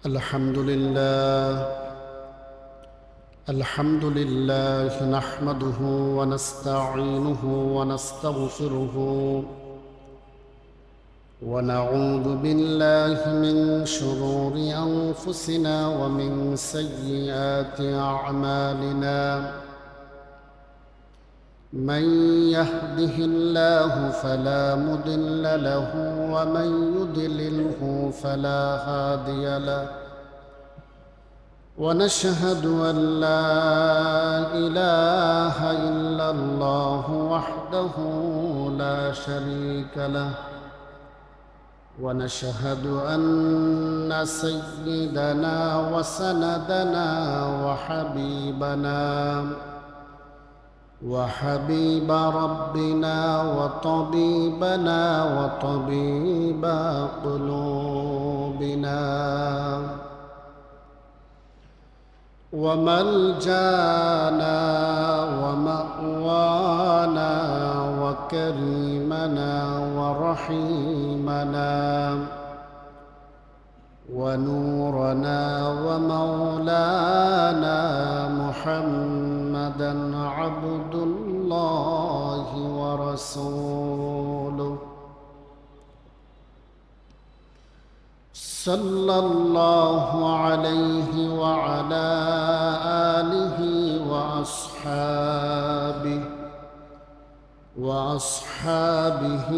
الحمد لله نحمده ونستعينه ونستغفره ونعوذ بالله من شرور أنفسنا ومن سيئات أعمالنا. من يهده الله فلا مضل له ومن يضلله فلا هادي له، ونشهد أن لا إله إلا الله وحده لا شريك له، ونشهد أن سيدنا وسندنا وحبيب ربنا وطبيبنا وطبيب قلوبنا وملجانا ومأوانا وكريمنا ورحيمنا ونورنا ومولانا محمدا عبد الله ورسوله، صلى الله عليه وعلى آله وأصحابه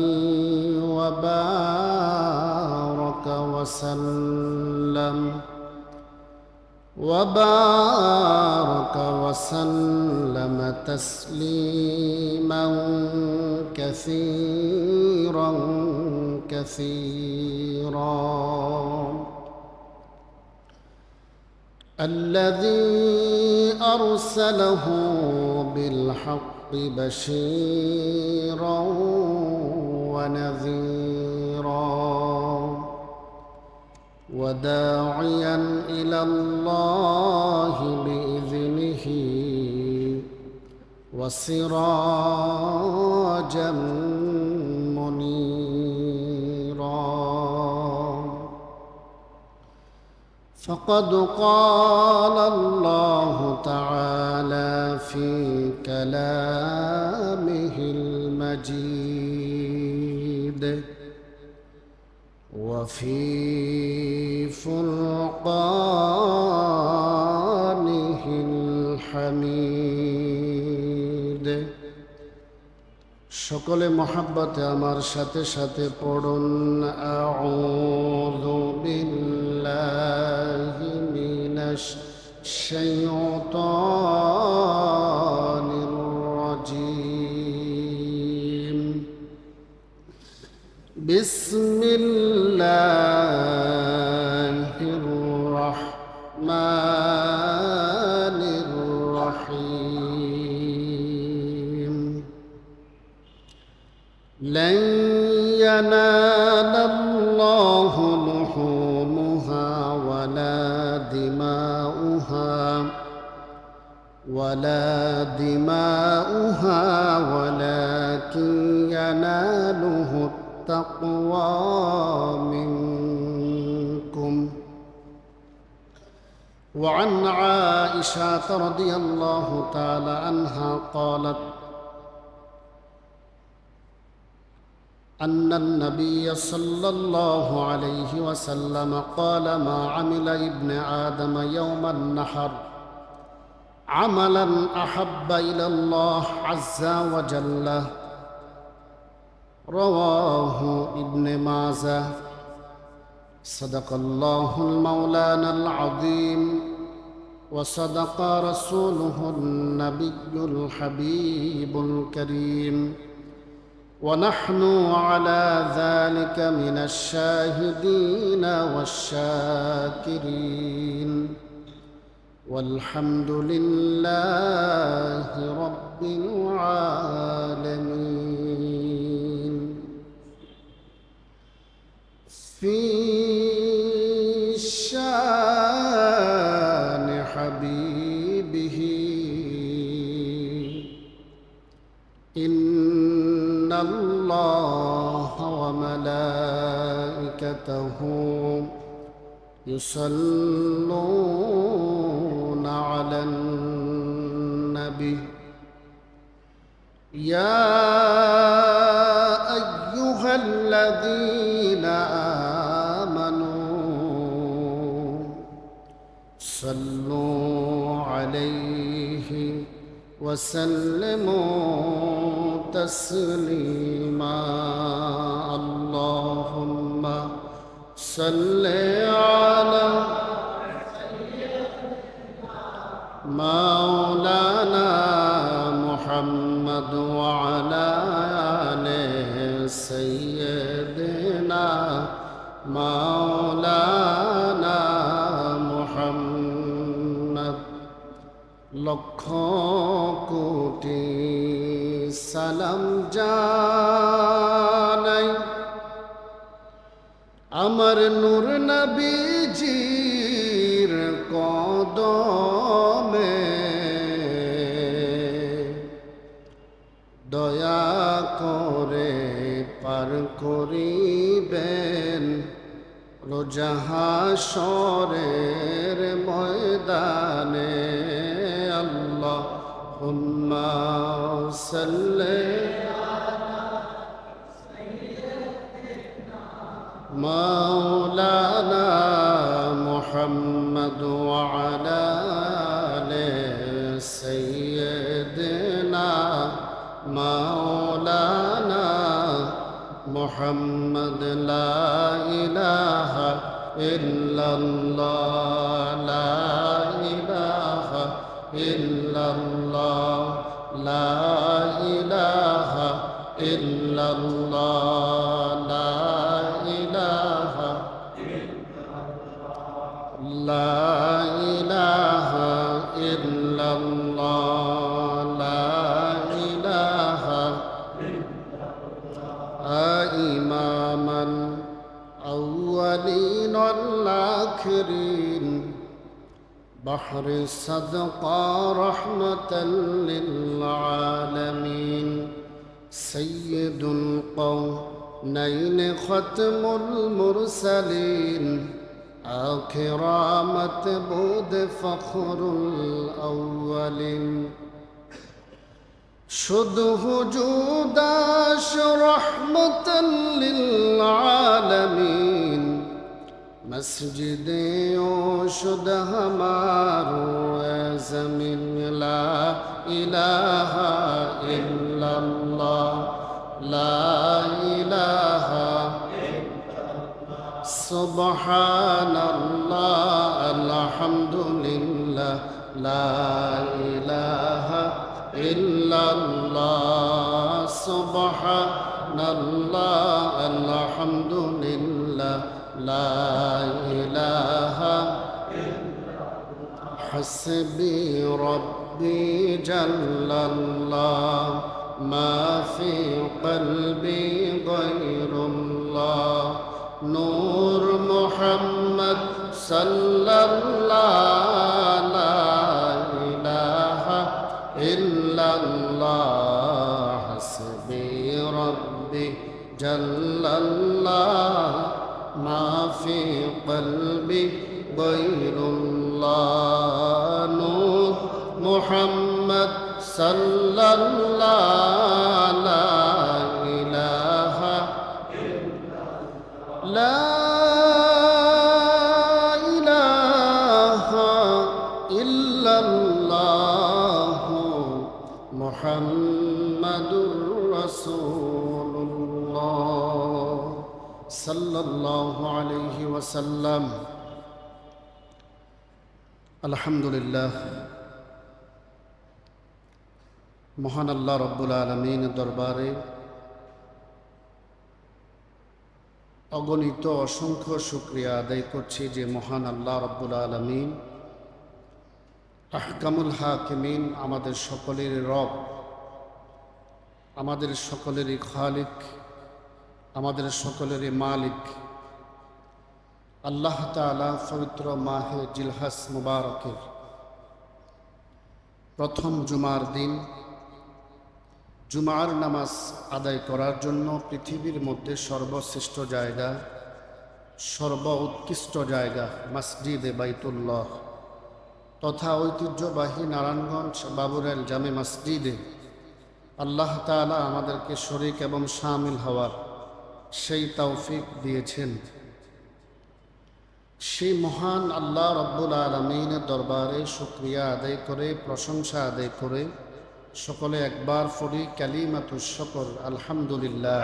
وبارك وسلم تسليما كثيرا الذي أرسله بالحق بشيرا ونذيرا وداعيا إلى الله بإذنه وسراجا منيرا. فقد قال الله تعالى في كلامه المجيد وفي فرقانه الحميد। সকলে মহাব্বতে আমার সাথে সাথে পড়ুন আউযু বিল্লাহি মিনাশ শাইতানির রাজীম। বিসমিল্লাহির রাহমানির রাহিম। لن ينال الله لحومها ولا دماؤها ولكن يناله التقوى منكم. وعن عائشة رضي الله تعالى عنها قالت أن النبي صلى الله عليه وسلم قال ما عمل ابن آدم يوم النحر عملا أحب إلى الله عز وجل. رواه ابن ماجه. صدق الله المولانا العظيم وصدق رسوله النبي الحبيب الكريم، ونحن على ذلك من الشاهدين والشاكرين، والحمد لله رب العالمين. في شان حبيبه إن الله وملائكته يصلون على النبي يا أيها الذين آمنوا صلوا عليه وسلموا تسليما اللهم صل على مولانا محمد وعلى آل سيدنا مولانا محمد লক্ষ কোটি সালাম জানাই আমার নূর নবীজির কদমে দয়া করে পার করিবেন রোজা হাশরের ময়দানে আল্লাহুম্মা সাল্লি مولانا محمد وعلى آل سيدنا مولانا محمد لا إله إلا الله لا إله إلا الله لا إله إلا الله لا إله إلا الله لا إله إمام الأولين والآخرين بحر الصدقة رحمة للعالمين سيد القونين ختم المرسلين كرامة بود فخر الأولين شده جوداش رحمة للعالمين مسجد شد ہمارو زمین لا إله إلا الله لا إله سبحان الله الحمد لله لا إله إلا الله سبحان الله الحمد لله لا إله حسبي ربي جل الله ما في قلبي غير الله نور محمد صلى الله لا إله إلا الله حسبي ربي جل الله ما في قلبي غير الله نور محمد صلى الله لا إله لا إله إلا الله محمد رسول الله صلى الله عليه وسلم الحمد لله মহান আল্লাহ রব্বুল আলামিনের দরবারে অগণিত অসংখ্য শুকরিয়া আদায় করছি যে মহান আল্লাহ রব্বুল আলামিন আহকামুল হাকিমিন আমাদের সকলের রব, আমাদের সকলেরই খালিক, আমাদের সকলেরই মালিক আল্লাহ তাআলা পবিত্র মাহে জিলহজ মুবারকের প্রথম জুমার দিন জুমার নামাজ আদায় করার জন্য পৃথিবীর মধ্যে সর্বশ্রেষ্ঠ জায়গা, সর্ব উৎকৃষ্ট জায়গা মসজিদে বাইতুল্লাহ তথা ঐতিহ্যবাহী নারায়ণগঞ্জ বাবুরেল জামে মসজিদে আল্লাহ তাআলা আমাদেরকে শরীক এবং শামিল হওয়ার সেই তৌফিক দিয়েছেন। সেই মহান আল্লাহ রব্বুল আলামিনের দরবারে শুকরিয়া আদায় করে, প্রশংসা আদায় করে সকলে একবার পড়ি কালিমাতুশ শুকর, আলহামদুলিল্লাহ।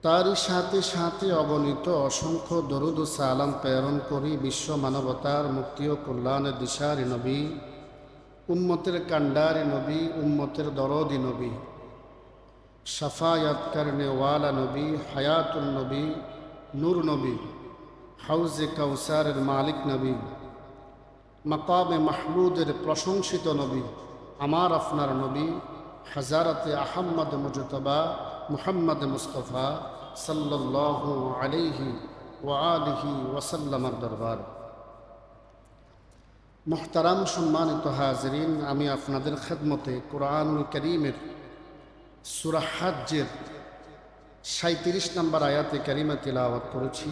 তারই সাথে সাথে অগণিত অসংখ্য দরুদ ও সালাম প্রেরণ করি বিশ্ব মানবতার মুক্তি ও কল্যাণের দিশারি নবী, উম্মতের কান্ডারি নবী, উম্মতের দরদি নবী, শাফায়াত করনে ওয়ালা নবী, হায়াতুল নবী, নূর নবী, হাউজে কাউসারের মালিক নবী, মাকামে মাহমুদের প্রশংসিত নবী, আমার আপনার নবী হযরতে আহমদ মুজতবা মুহাম্মদ মুস্তাফা সাল্লাল্লাহু আলাইহি ওয়া আলিহি ওয়াসাল্লামের দরবার। মুহতারাম সম্মানিত হাজরিন, আমি আপনাদের খেদমতে কুরআনুল কারীমের সূরা হজ্জের 37 নম্বর আয়াতে কারিমা তিলাওয়াত করেছি।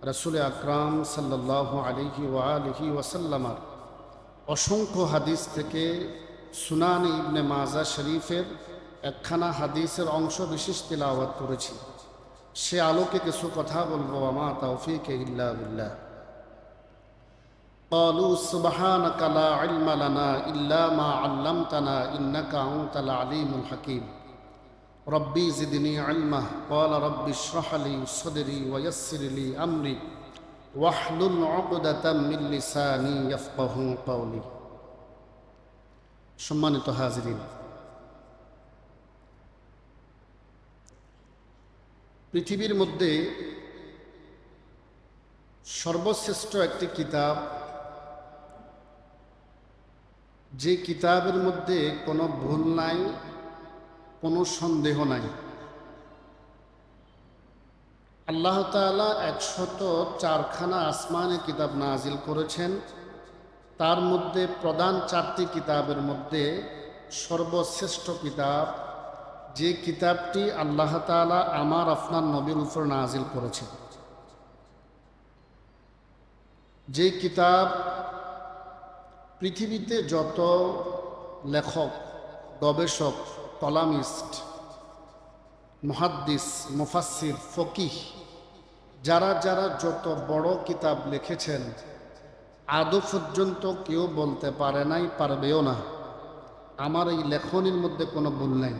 রাসূল আকরাম সাল্লাল্লাহু আলাইহি ওয়া আলিহি ওয়াসাল্লামের অসংখ্য হাদিস থেকে সুনান ইবনে মাজা শরীফের একখানা হাদিসের অংশ বিশেষ তিলাওয়াত করেছি। সে আলোকে কিছু কথা বলবো। আমা তাওফীক ইল্লা বিল্লাহ। ক্বালু সুবহানাকা লা ইলমা লানা ইল্লা মা আল্লামতানা ইন্নাকা আনতাল আলিমুল হাকীম। রব্বি জিদনি ইলমা। ক্বালা রব্বি ইশরাহ লি সাদরি ওয়া ইয়াসসির লি আমরি ওয়াহলুল উকদাতাম মিন লিসানি ইয়াফকাহু কওলি। সম্মানিত হাজরিন, পৃথিবীর মধ্যে সর্বশ্রেষ্ঠ একটি কিতাব, যে কিতাবের মধ্যে কোনো ভুল নাই, কোনো সন্দেহ নাই। আল্লাহ তাআলা 104খানা আসমানে কিতাব নাজিল করেছেন। তার মধ্যে প্রধান 4টি কিতাবের মধ্যে সর্বশ্রেষ্ঠ কিতাব, যে কিতাবটি আল্লাহ তাআলা আমার আপনার নবীর উপর নাজিল করেছেন, যে কিতাব পৃথিবীতে যত লেখক, গবেষক, কলামিস্ট, মুহাদ্দিস, মুফাসসির, ফকিহ যারা যারা যত বড় কিতাব লিখেছেন, আদৌ পর্যন্ত কেউ বলতে পারে নাই, পারবেও না আমার এই লেখনির মধ্যে কোনো ভুল নাই।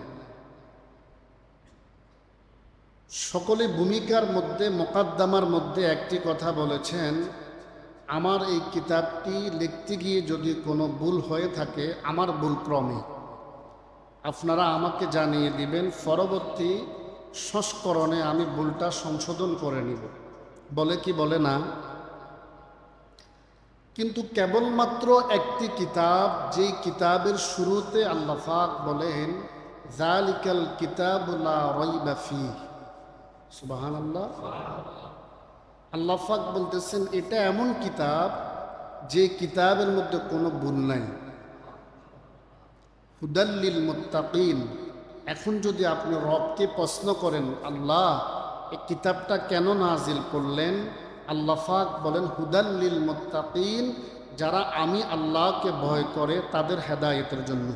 সকলে ভূমিকার মধ্যে, মোকাদ্দমার মধ্যে একটি কথা বলেছেন, আমার এই কিতাবটি লিখতে গিয়ে যদি কোনো ভুল হয়ে থাকে, আমার ভুল ক্রমে আপনারা আমাকে জানিয়ে দিবেন, পরবর্তী সংস্করণে আমি ভুলটা সংশোধন করে নিব। বলে কি বলে না? কিন্তু কেবলমাত্র একটি কিতাব, যেই কিতাবের শুরুতে আল্লাহ পাক বলেন যালিকাল কিতাবু লা রাইবা ফীহ। সুবহানাল্লাহ। আল্লাহ পাক বলতেছেন এটা এমন কিতাব যে কিতাবের মধ্যে কোনো ভুল নাই। হুদাল লিল মুত্তাকিন। এখন যদি আপনি রবকে প্রশ্ন করেন, আল্লাহ এই কিতাবটা কেন নাজিল করলেন? আল্লাহ পাক বলেন হুদাল লিল মুত্তাকিন, যারা আমি আল্লাহকে ভয় করে তাদের হেদায়েতের জন্য।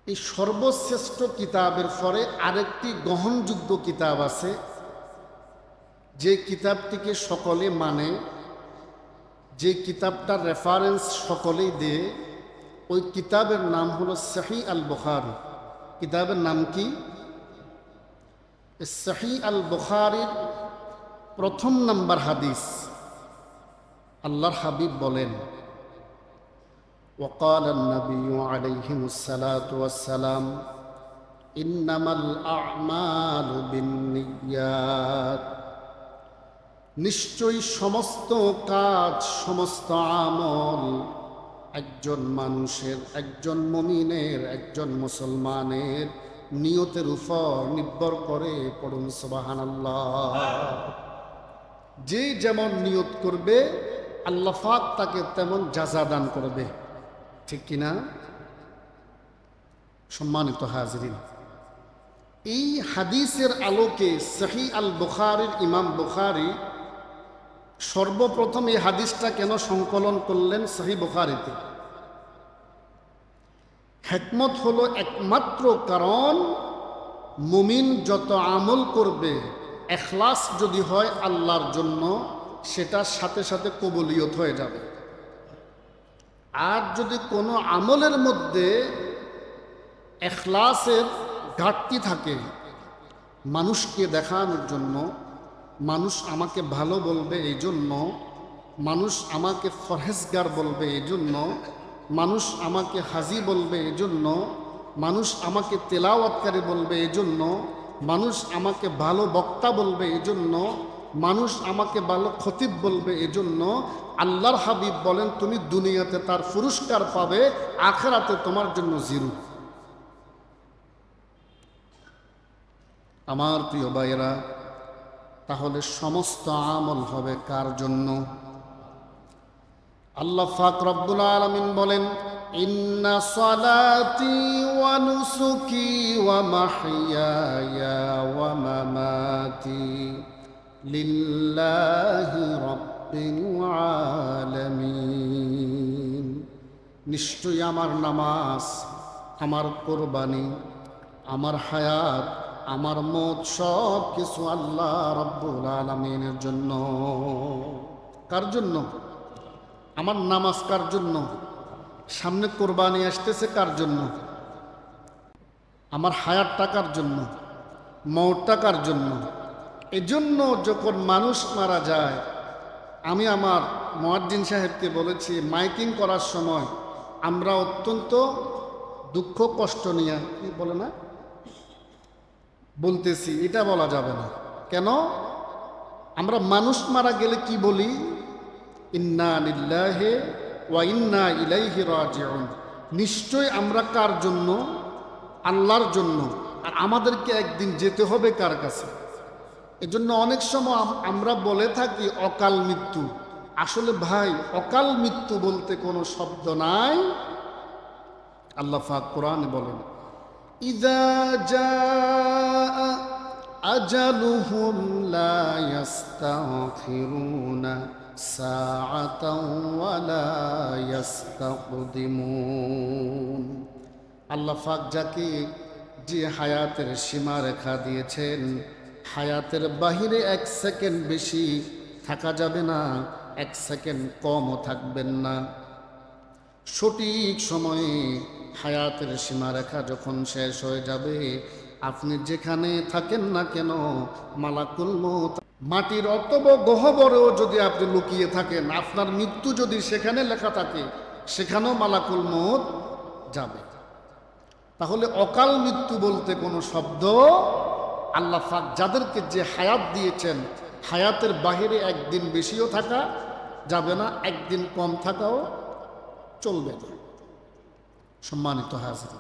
এই সর্বশ্রেষ্ঠ কিতাবের পরে আরেকটি গ্রহণযোগ্য কিতাব আছে, যে কিতাবটিকে সকলে মানে, যে কিতাবটার রেফারেন্স সকলেই দেয়, ওই কিতাবের নাম হলো সহিহ আল বুখারী। কিতাবের নাম কি? সহিহ আল বুখারীর 1 নম্বর হাদিস আল্লাহর হাবিব বলেন, وقال النبي عليه الصلاة والسلام إنما الأعمال بالنيات। নিশ্চয়ই সমস্ত কাজ, সমস্ত আমল একজন মানুষের, একজন মুমিনের, একজন মুসলমানের নিয়তের উপর নির্ভর করে। পড়ুন সুবহানাল্লাহ। যে যেমন নিয়ত করবে আল্লাহ পাক তাকে তেমন জাযা দান করবে, ঠিক কিনা? সম্মানিত হাজরিন, এই হাদিসের আলোকে সহিহ আল বুখারীর ইমাম বুখারী সর্বপ্রথম এই হাদিসটা কেন সংকলন করলেন সহিহ বুখারীতে? হিকমত হলো একমাত্র কারণ মুমিন যত আমল করবে ইখলাস যদি হয় আল্লাহর জন্য, সেটার সাথে সাথে কবুলিয়ত হয়ে যাবে। আর যদি কোনো আমলের মধ্যে ইখলাসের ঘাটতি থাকে, মানুষকে দেখানোর জন্য, মানুষ আমাকে ভালো বলবে এই জন্য, মানুষ আমাকে ফরহেজগার বলবে এই জন্য, মানুষ আমাকে হাজি বলবে এই জন্য, মানুষ আমাকে তেলাওয়াতকারী বলবে এই জন্য, মানুষ আমাকে ভালো বক্তা বলবে এই জন্য, মানুষ আমাকে ভালো খতিব বলবে এই জন্য, আল্লাহর হাবিব বলেন তুমি দুনিয়াতে তার পুরস্কার পাবে, আখিরাতে তোমার জন্য জিরো। আমার প্রিয় ভাইয়েরা, তাহলে সমস্ত আমল হবে কার জন্য? আল্লাহ পাক রব্বুল আলামিন বলেন, ইন্না সালাতি ওয়া নুসুকি ওয়া মাহইয়ায়া ওয়া মামাতি লিল্লাহি রাব্বিল আলামিন। নিশ্চয়ই আমার নামাজ, আমার কোরবানি, আমার হায়াত, আমার মত সব কিছু আল্লাহ রাব্বুল আলামিনের জন্য। কার জন্য? আমার নামাজ কার জন্য? সামনে কোরবানি আসতেছে কার জন্য? আমার হায়াতটা কার জন্য? মওতটা কার জন্য? এজন্য যখন মানুষ মারা যায়, আমি আমার মুয়াজ্জিন সাহেবকে বলেছি, মাইকিং করার সময় আমরা অত্যন্ত দুঃখ কষ্ট নিয়ে, কি বলে না, বলতেছি, এটা বলা যাবে না। কেন? আমরা মানুষ মারা গেলে কি বলি? ইন্না লিল্লাহি ওয়া ইন্না ইলাইহি রাজিউন। নিশ্চয় আমরা কার জন্য? আল্লাহর জন্য। আর আমাদেরকে একদিন যেতে হবে কার কাছে? এজন্য অনেক সময় আমরা বলে থাকি অকাল মৃত্যু। আসলে ভাই, অকাল মৃত্যু বলতে কোনো শব্দ নাই। আল্লাহ পাক কোরআনে বলেন, ইযা জাআ আজালুহুম লা ইস্তাখিরুনা সাআতাও ওয়া লা ইস্তাকদিমুন। আল্লাহ পাক যাকে যে হায়াতের সীমা রেখা দিয়েছেন, হায়াতের বাহিরে 1 সেকেন্ড বেশি থাকা যাবে না, 1 সেকেন্ড কমও থাকবেন না। সঠিক সময়ে হায়াতের সীমারেখা যখন শেষ হয়ে যাবে, আপনি যেখানে থাকেন না কেন, মালাকুল মউত মাটির অতব গহ্বরেও যদি আপনি লুকিয়ে থাকেন, আপনার মৃত্যু যদি সেখানে লেখা থাকে, সেখানেও মালাকুল মউত যাবে। তাহলে অকাল মৃত্যু বলতে কোনো শব্দ, আল্লাহ পাক যাদেরকে যে হায়াত দিয়েছেন, হায়াতের বাহিরে একদিন বেশিও থাকা যাবে না, একদিন কম থাকাও চলবে না। সম্মানিত হাজির,